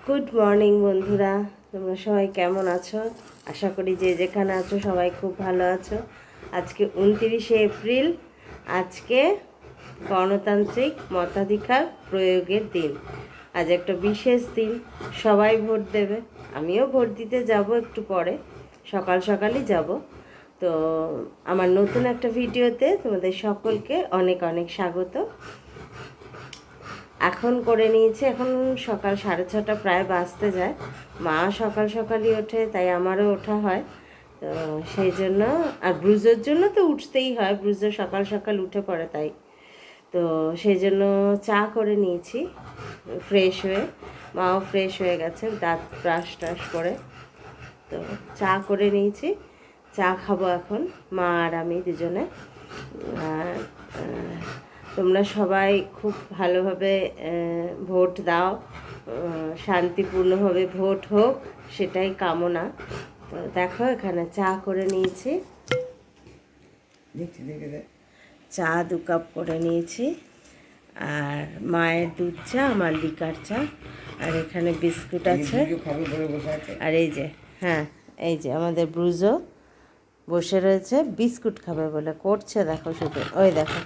Good morning বন্ধুরা, তোমরা সবাই কেমন আছো? আশা করি যে যেখানে আছো সবাই খুব ভালো আছো। আজকে 29শে এপ্রিল, আজকে গণতান্ত্রিক মতাধিকার প্রয়োগের দিন। আজ একটা বিশেষ দিন, সবাই ভোট দেবে। আমিও ভোট দিতে যাব একটু পরে, সকাল সকালই যাব। তো আমার নতুন একটা ভিডিওতে তোমাদের সকলকে অনেক অনেক স্বাগত। এখন করে নিয়েছি, এখন সকাল 6:30 প্রায় বাজতে যায়। মা সকাল সকালই ওঠে, তাই আমারও ওঠা হয়। তো সেই জন্য, আর ব্রুজের জন্য তো উঠতেই হয়, ব্রুজ সকাল সকাল উঠে পড়ে, তাই তো সেই জন্য চা করে নিয়েছি ফ্রেশ হয়ে। মাও ফ্রেশ হয়ে গেছে, দাঁত ব্রাশ টাশ করে। তো চা করে নিয়েছি, চা খাবো এখন মা আর আমি দুজনে। আর তোমরা সবাই খুব ভালোভাবে ভোট দাও, শান্তিপূর্ণভাবে ভোট হোক, সেটাই কামনা। তো দেখো এখানে চা করে নিয়েছি, চা 2 কাপ করে নিয়েছি। আর মায়ের দুধ চা, আমার লিকার চা, আর এখানে বিস্কুট আছে। আর এই যে, হ্যাঁ এই যে আমাদের ব্রুজও বসে রয়েছে, বিস্কুট খাবে বলে করছে। দেখো শুধু, ওই দেখো,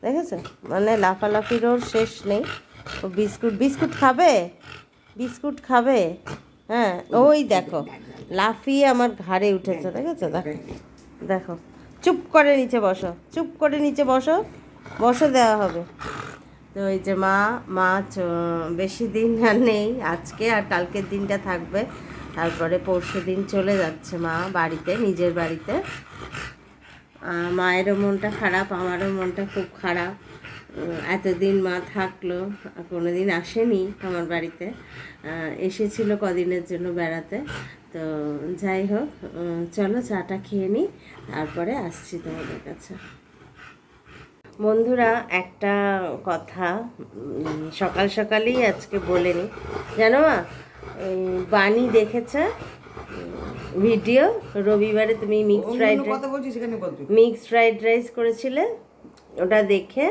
দেখেছো? মানে লাফালাফির ওর শেষ নেই। ও বিস্কুট খাবে, বিস্কুট খাবে। হ্যাঁ ওই দেখো, লাফিয়ে আমার ঘাড়ে উঠেছে, দেখেছো? দেখো দেখো, চুপ করে নিচে বসো, চুপ করে নিচে বসো, বসে দেওয়া হবে। তো এই যে মা বেশি দিন আর নেই, আজকে আর কালকের দিনটা থাকবে, তারপরে পরশু দিন চলে যাচ্ছে মা বাড়িতে, নিজের বাড়িতে। মায়েরও মনটা খারাপ, আমারও মনটা খুব খারাপ। এতদিন মা থাকলো, কোনো দিন আসেনি আমার বাড়িতে, এসেছিল কদিনের জন্য বেড়াতে। তো যাই হোক, চলো চাটা খেয়ে নিই, তারপরে আসছি তোমাদের কাছে। বন্ধুরা, একটা কথা সকাল সকালেই আজকে বলে নিই। জানো মা, বানি দেখেছে ভিডিও, রবিবারে তুমি মিক্সড ফ্রাইড রাইস করেছিলে, ওটা দেখে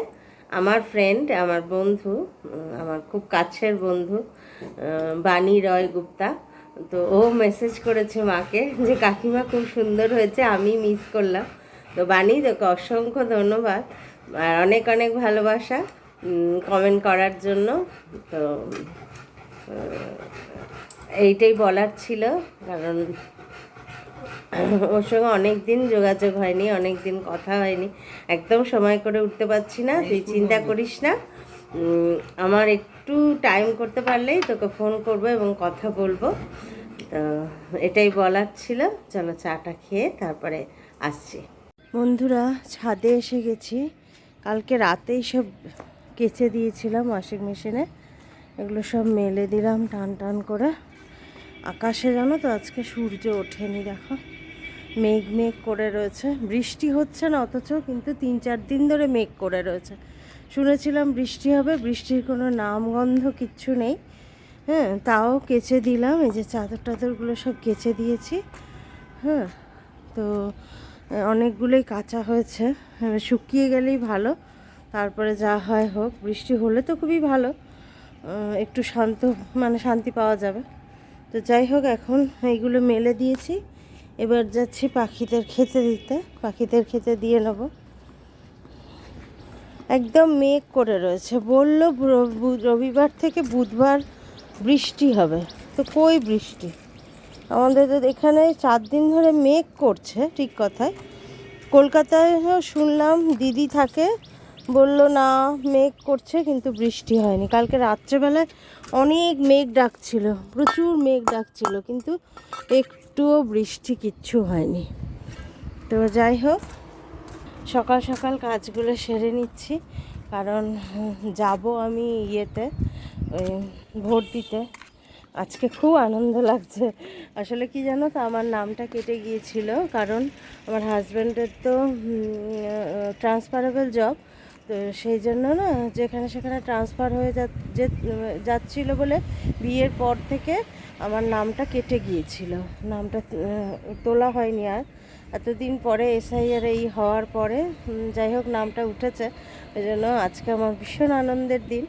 আমার ফ্রেন্ড, আমার বন্ধু, আমার খুব কাছের বন্ধু বানি রয় গুপ্তা, তো ও মেসেজ করেছে মাকে যে কাকিমা খুব সুন্দর হয়েছে, আমি মিস করলাম। তো বানি, তোকে অসংখ্য ধন্যবাদ আর অনেক অনেক ভালোবাসা কমেন্ট করার জন্য। তো এইটাই বলার ছিল, কারণ ওর সঙ্গে অনেক দিন যোগাযোগ হয়নি, অনেক দিন কথা হয়নি, একদম সময় করে উঠতে পারছি না। তুই চিন্তা করিস না, আমার একটু টাইম করতে পারলেই তোকে ফোন করবো এবং কথা বলবো। তো এটাই বলার ছিল। চলো চাটা খেয়ে তারপরে আসছি। বন্ধুরা, ছাদে এসে গেছি। কালকে রাতেই সব কেচে দিয়েছিলাম ওয়াশিং মেশিনে, এগুলো সব মেলে দিলাম টান টান করে। আকাশে জানো তো আজকে সূর্য ওঠেনি, দেখো মেঘ মেঘ করে রয়েছে, বৃষ্টি হচ্ছে না অথচ কিন্তু 3-4 দিন ধরে মেঘ করে রয়েছে। শুনেছিলাম বৃষ্টি হবে, বৃষ্টির কোনো নামগন্ধ কিচ্ছু নেই। হ্যাঁ, তাও কেচে দিলাম, এই যে চাদর টাদরগুলো সব কেচে দিয়েছি। হ্যাঁ, তো অনেকগুলোই কাঁচা হয়েছে, শুকিয়ে গেলেই ভালো, তারপরে যা হয় হোক। বৃষ্টি হলে তো খুবই ভালো, একটু শান্তি পাওয়া যাবে। তো যাই হোক, এখন এইগুলো মেলে দিয়েছি, এবার যাচ্ছি পাখিদের খেতে দিতে, পাখিদের খেতে দিয়ে নেব। একদম মেঘ করে রয়েছে, বললো রবিবার থেকে বুধবার বৃষ্টি হবে, তো কই বৃষ্টি? আমাদের তো এখানে 4 দিন ধরে মেঘ করছে, ঠিক কথায়। কলকাতায়ও শুনলাম, দিদি থাকে, বললো না মেঘ করছে কিন্তু বৃষ্টি হয়নি। কালকে রাত্রেবেলায় অনেক মেঘ ডাকছিল, প্রচুর মেঘ ডাকছিল, কিন্তু একটুও বৃষ্টি কিচ্ছু হয়নি। তো যাই হোক, সকাল সকাল কাজগুলো সেরে নিচ্ছি, কারণ যাব আমি ইয়েতে, ওই ভোট দিতে। আজকে খুব আনন্দ লাগছে। আসলে কি জানো তো, আমার নামটা কেটে গিয়েছিল, কারণ আমার হাজব্যান্ডের তো ট্রান্সফারেবল জব, তো সেই জন্য না যেখানে সেখানে ট্রান্সফার হয়ে যাচ্ছিল বলে বিয়ের পর থেকে আমার নামটা কেটে গিয়েছিল, নামটা তোলা হয়নি। আর এতদিন পরে এসআইআর এই হওয়ার পরে যাই হোক নামটা উঠেছে, ওই জন্য আজকে আমার ভীষণ আনন্দের দিন।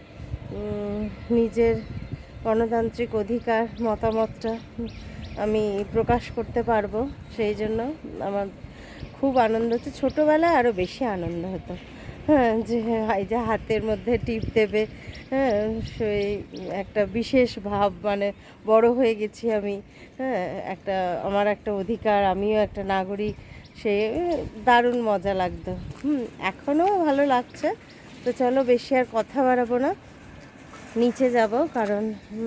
নিজের গণতান্ত্রিক অধিকার মতামতটা আমি প্রকাশ করতে পারবো, সেই জন্য আমার খুব আনন্দ হচ্ছে। ছোটোবেলায় আরও বেশি আনন্দ হতো, হ্যাঁ, যে এই যে হাতের মধ্যে টিপ দেবে, হ্যাঁ, সেই একটা বিশেষ ভাব, মানে বড় হয়ে গেছি আমি, হ্যাঁ, আমার একটা অধিকার, আমিও একটা নাগরিক, সে দারুণ মজা লাগতো। এখনও ভালো লাগছে। তো চলো বেশি আর কথা বাড়াবো না, নিচে যাব, কারণ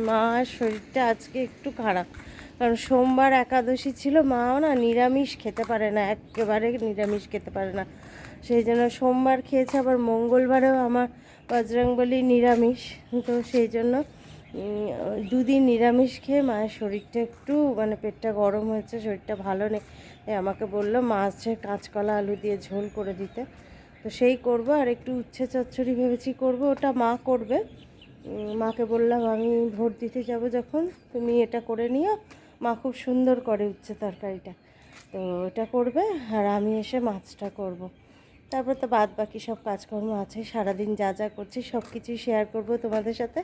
মার শরীরটা আজকে একটু খারাপ। কারণ সোমবার একাদশী ছিল, মাও না নিরামিষ খেতে পারে না, একেবারে নিরামিষ খেতে পারে না। সেই জন্য সোমবার খেয়েছে, আবার মঙ্গলবারেও আমার বজরংবলী নিরামিষ। তো সেই জন্য দুদিন নিরামিষ খেয়ে মায়ের শরীরটা একটু, মানে পেটটা গরম হয়েছে, শরীরটা ভালো নেই। আমাকে বললো মাছের কাঁচকলা আলু দিয়ে ঝোল করে দিতে, তো সেই করব। আর একটু উচ্ছে চচ্চড়ি ভেবেছি করব, ওটা মা করবে। মাকে বললাম আমি ভোট দিতে যাব যখন, তুমি এটা করে নিও, মা খুব সুন্দর করে উচ্ছে তরকারিটা, তো ওটা করবে, আর আমি এসে মাছটা করব। তারপর তো বাদ বাকি সব কাজকর্ম আছে, সারাদিন যা যা করছি সব কিছুই শেয়ার করব তোমাদের সাথে।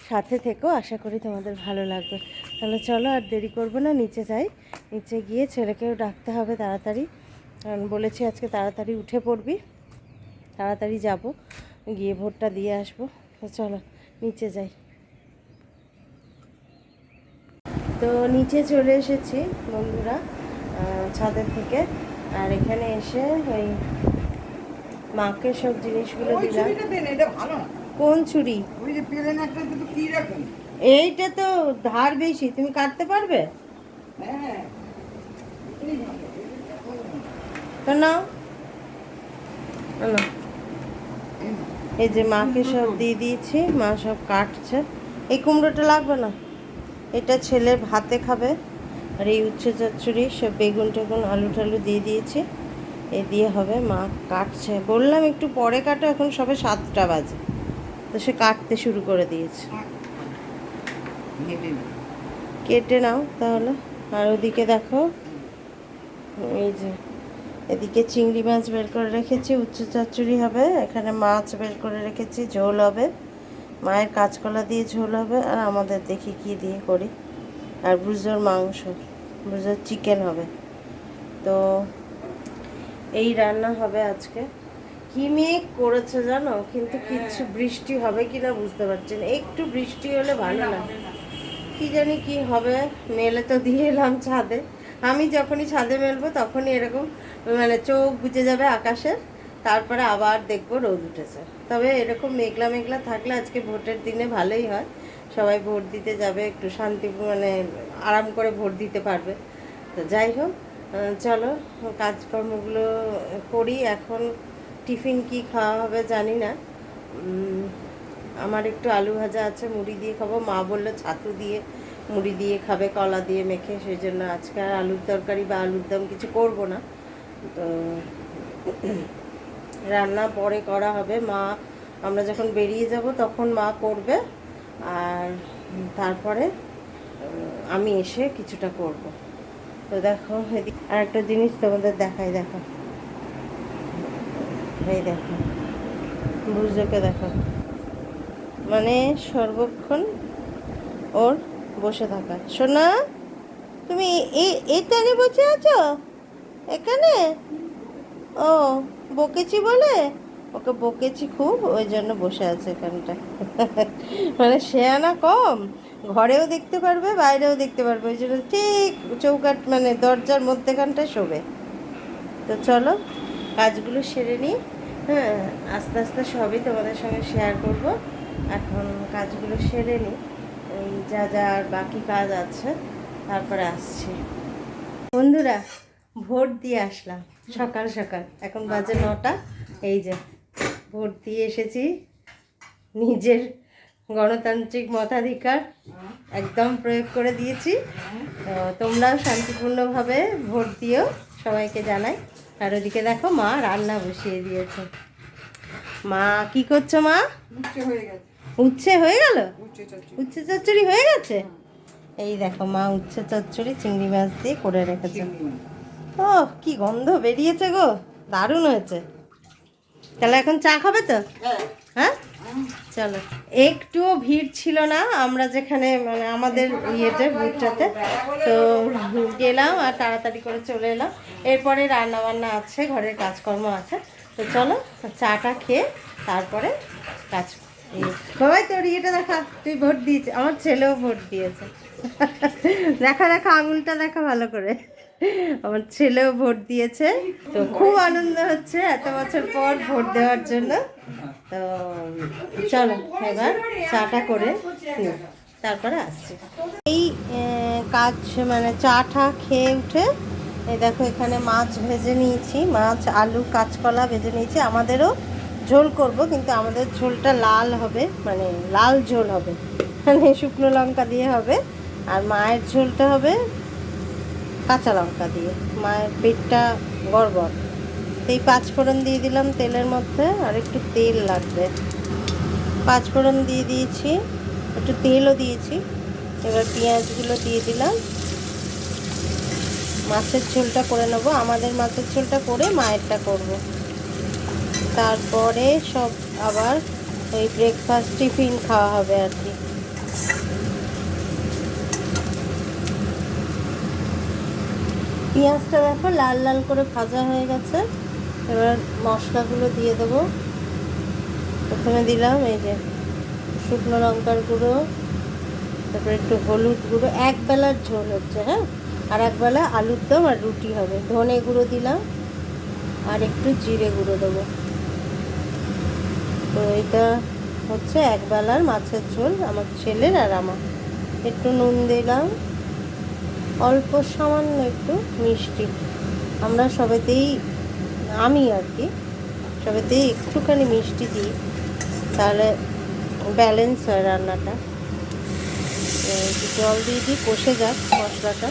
সাথে থেকেও আশা করি তোমাদের ভালো লাগবে। তাহলে চলো আর দেরি করব না, নিচে যাই। নিচে গিয়ে ছেলেকেও ডাকতে হবে তাড়াতাড়ি, কারণ বলেছি আজকে তাড়াতাড়ি উঠে পড়বি, তাড়াতাড়ি যাব, গিয়ে ভোটটা দিয়ে আসবো। তো চলো নিচে যাই। তো নিচে চলে এসেছি বন্ধুরা ছাদের থেকে, আর এখানে এসে ওই মাকে সব জিনিসগুলো দিলাম। কোন ছুরি? এইটা তো ধার বেশি, তুমি কাটতে পারবে? তো নাও, এই যে মাকে সব দিয়ে দিয়েছি, মা সব কাটছে। এই কুমড়োটা লাগবে না, এটা ছেলে ভাতে খাবে। আর এই উচ্ছে চচ্চড়ি সব বেগুন টেগুন আলু টালু দিয়ে দিয়েছি, এ দিয়ে হবে। মা কাটছে, বললাম একটু পরে কাটো, এখন সবে 7টা বাজে, তো সে কাটতে শুরু করে দিয়েছে। কেটে নাও তাহলে। আর ওদিকে দেখো, এই যে এদিকে চিংড়ি মাছ বের করে রেখেছি, উচ্ছে চচ্চড়ি হবে। এখানে মাছ বের করে রেখেছি, ঝোল হবে, মায়ের কাঁচকলা দিয়ে ঝোল হবে, আর আমাদের দেখি কি দিয়ে করি। আর ব্রুজোর মাংস, ব্রুজোর চিকেন হবে। তো এই রান্না হবে আজকে। কি মেঘ করেছে জানো, কিন্তু কিচ্ছু বৃষ্টি হবে কি না বুঝতে পারছি না। একটু বৃষ্টি হলে ভালো লাগে, কি জানি কি হবে। মেলে তো দিয়ে এলাম ছাদে, আমি যখনই ছাদে মেলবো তখনই এরকম মানে চোখ বুজে যাবে আকাশের, তারপরে আবার দেখবো রোদ উঠেছে। তবে এরকম মেঘলা মেঘলা থাকলে আজকে ভোটের দিনে ভালোই হয়, সবাই ভোট দিতে যাবে, একটু শান্তি মানে আরাম করে ভোট দিতে পারবে। তো যাই হোক, চলো কাজকর্মগুলো করি। এখন টিফিন কি খাওয়া হবে জানি না, আমার একটু আলু ভাজা আছে, মুড়ি দিয়ে খাবো। মা বললো ছাতু দিয়ে মুড়ি দিয়ে খাবে, কলা দিয়ে মেখে, সেই জন্য আজকে আর আলুর তরকারি বা আলুর দম কিছু করব না। তো রান্না পরে করা হবে, মা আমরা যখন বেরিয়ে যাব তখন মা করবে, আর তারপরে আমি এসে কিছুটা করব। তো দেখো এদিকে আর একটা জিনিস তোমাদের দেখাই, দেখো এই দেখো বুঝোকে দেখো, মানে সর্বক্ষণ ওর বসে থাকা। সোনা তুমি এইটানে বসে আছো এখানে? ও বকেছি বলে, ওকে বকেছি খুব, ওই জন্য বসে আছে এখানটা। মানে শেয়ানা কম, ঘরেও দেখতে পারবে বাইরেও দেখতে পারবে, ওই জন্য ঠিক চৌকাঠ মানে দরজার মধ্যেখানটায় শোবে। তো চলো কাজগুলো সেরে নিই, হ্যাঁ, আস্তে আস্তে সবই তোমাদের সঙ্গে শেয়ার করব। এখন কাজগুলো সেরে নিই, যা যা আর বাকি কাজ আছে, তারপরে আসছি। বন্ধুরা ভোট দিয়ে আসলাম সকাল সকাল, এখন বাজে 9টা। এই যে ভোট দিয়ে এসেছি, নিজের গণতান্ত্রিক মতাধিকার একদম প্রয়োগ করে দিয়েছি। তো তোমরাও শান্তিপূর্ণভাবে ভোট দিও, সবাইকে জানাই। আর ওদিকে দেখো মা রান্না বসিয়ে দিয়েছে। মা কি করছো মা? উচ্ছে হয়ে গেল, উচ্ছে চচ্চড়ি হয়ে গেছে। এই দেখো মা উচ্ছে চচ্চড়ি চিংড়ি মাছ দিয়ে করে রেখেছে। ও কি গন্ধ বেরিয়েছে গো, দারুণ হয়েছে। তাহলে এখন চা খাবে তো? হ্যাঁ চলো, একটুও ভিড় ছিল না আমরা যেখানে মানে আমাদের ইয়েতে বুথটাতে, তো গেলাম আর তাড়াতাড়ি করে চলে এলাম। এরপরে রান্না বান্না আছে, ঘরের কাজকর্ম আছে, তো চলো চাটা খেয়ে তারপরে কাজ। বাবাই তোর ইয়েটা দেখা, তুই ভোট দিয়েছে, আমার ছেলেও ভোট দিয়েছে। দেখা দেখা আঙুলটা দেখা ভালো করে, আমার ছেলেও ভোট দিয়েছে। তো খুব আনন্দ হচ্ছে এত বছর পর ভোট দেওয়ার জন্য। তো চলো এবার চাটা করে নিই, তারপরে আসছি। এই কাজ মানে চাটা খেয়ে উঠে এই দেখো এখানে মাছ ভেজে নিয়েছি, মাছ আলু কাঁচকলা ভেজে নিয়েছি। আমাদেরও ঝোল করব, কিন্তু আমাদের ঝোলটা লাল হবে, মানে লাল ঝোল হবে, মানে শুকনো লঙ্কা দিয়ে হবে। আর মায়ের ঝোলটা হবে কাঁচা লঙ্কা দিয়ে, মায়ের পেটটা গড়বড়। এই 5 ফোড়ন দিয়ে দিলাম তেলের মধ্যে, আর একটু তেল লাগবে। 5 ফোড়ন দিয়ে দিয়েছি, একটু তেলও দিয়েছি। এবার পেঁয়াজগুলো দিয়ে দিলাম। মাছের ঝোলটা করে নেবো, আমাদের মাছের ঝোলটা করে মায়েরটা করব। তারপরে সব আবার ওই ব্রেকফাস্ট টিফিন খাওয়া হবে আর কি। পেঁয়াজটা দেখো লাল লাল করে ভাজা হয়ে গেছে। এবার মশলাগুলো দিয়ে দেবো। প্রথমে দিলাম এই যে শুকনো লঙ্কার গুঁড়ো, তারপরে একটু হলুদ গুঁড়ো, এক বেলার ঝোল হচ্ছে, হ্যাঁ, আর এক বেলা আলুর দম আর রুটি হবে। ধনে গুঁড়ো দিলাম আর একটু জিরে গুঁড়ো দেবো। তো এটা হচ্ছে এক বেলার মাছের ঝোল আমার ছেলের আর আমার। একটু নুন দিলাম, অল্প সামান্য একটু মিষ্টি। আমরা সবেতেই, আমি আর কি সবেতেই একটুখানি মিষ্টি দিই, তাহলে ব্যালেন্স হয় রান্নাটা। একটু জল দিয়ে দিই, কষে যাক মশলাটা।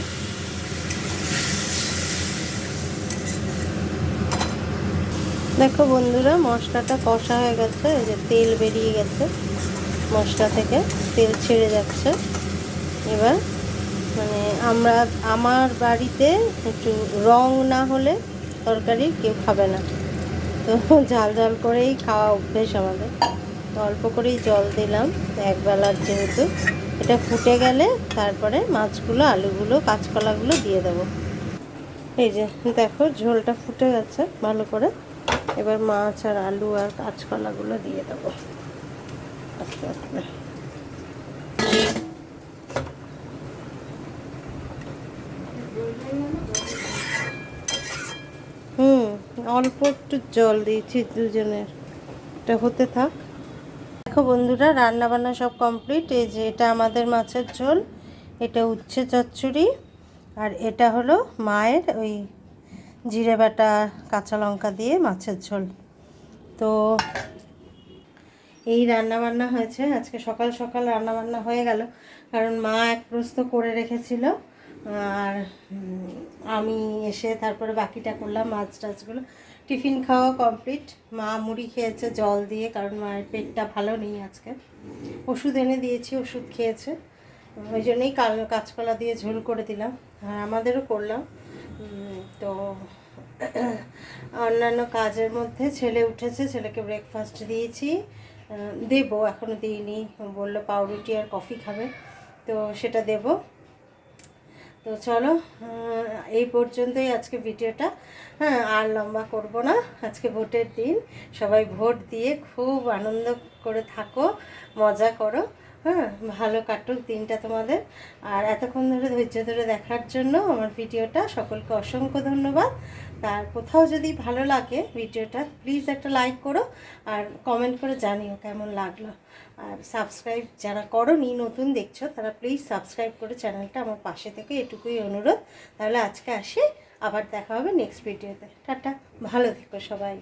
দেখো বন্ধুরা, মশলাটা কষা হয়ে গেছে, এই যে তেল বেরিয়ে গেছে মশলা থেকে, তেল ছেড়ে যাচ্ছে। এবার মানে আমার বাড়িতে একটু রং না হলে তরকারি কেউ খাবে না, তো ঝাল ঝাল করেই খাওয়া অভ্যেস আমাদের। তো অল্প করেই জল দিলাম একবেলার যেহেতু। এটা ফুটে গেলে তারপরে মাছগুলো, আলুগুলো, কাঁচকলাগুলো দিয়ে দেবো। এই যে দেখো ঝোলটা ফুটে গেছে ভালো করে। এবার মাছ আর আলু আর কাঁচকলাগুলো দিয়ে দেবো আস্তে আস্তে। অল্প একটু জল দিয়েছি দুজনের, এটা হতে থাক। দেখো বন্ধুরা, রান্না বান্না সব কমপ্লিট। এই যে এটা আমাদের মাছের ঝোল, এটা উচ্ছে চচ্চড়ি, আর এটা হলো মায়ের ওই জিরে বাটা কাঁচা লঙ্কা দিয়ে মাছের ঝোল। তো এই রান্না বান্না হয়েছে আজকে। সকাল সকাল রান্না বান্না হয়ে গেল, কারণ মা এক প্রস্ত করে রেখেছিল, আর আমি এসে তারপরে বাকিটা করলাম। মাছ টাছগুলো টিফিন খাওয়া কমপ্লিট। মা মুড়ি খেয়েছে জল দিয়ে, কারণ মায়ের পেটটা ভালো নেই আজকে। ওষুধ এনে দিয়েছি, ওষুধ খেয়েছে, ওই জন্যই কাঁচকলা দিয়ে ঝোল করে দিলাম, আর আমাদেরও করলাম। তো অন্যান্য কাজের মধ্যে ছেলে উঠেছে, ছেলেকে ব্রেকফাস্ট দিয়েছি, দেবো, এখনও দিইনি। বললো পাউরুটি আর কফি খাবে, তো সেটা দেব। তো চলো এই পর্যন্তই আজকে ভিডিওটা, হ্যাঁ, আর লম্বা করব না। আজকে ভোটের দিন, সবাই ভোট দিয়ে খুব আনন্দ করে থাকো, মজা করো, হ্যাঁ, ভালো কাটুক দিনটা তোমাদের। আর এতক্ষণ ধরে ধৈর্য ধরে দেখার জন্য আমার ভিডিওটা, সকলকে অসংখ্য ধন্যবাদ। তার কোথাও যদি ভালো লাগে ভিডিওটা, প্লিজ একটা লাইক করো, আর কমেন্ট করে জানিও কেমন লাগলো। আর সাবস্ক্রাইব যারা করোনি, নতুন দেখছো, তারা প্লিজ সাবস্ক্রাইব করে চ্যানেলটা আমার পাশে থেকে, এটুকুই অনুরোধ। তাহলে আজকে আসি, আবার দেখা হবে নেক্সট ভিডিওতে। টাটা, ভালো থেকো সবাই।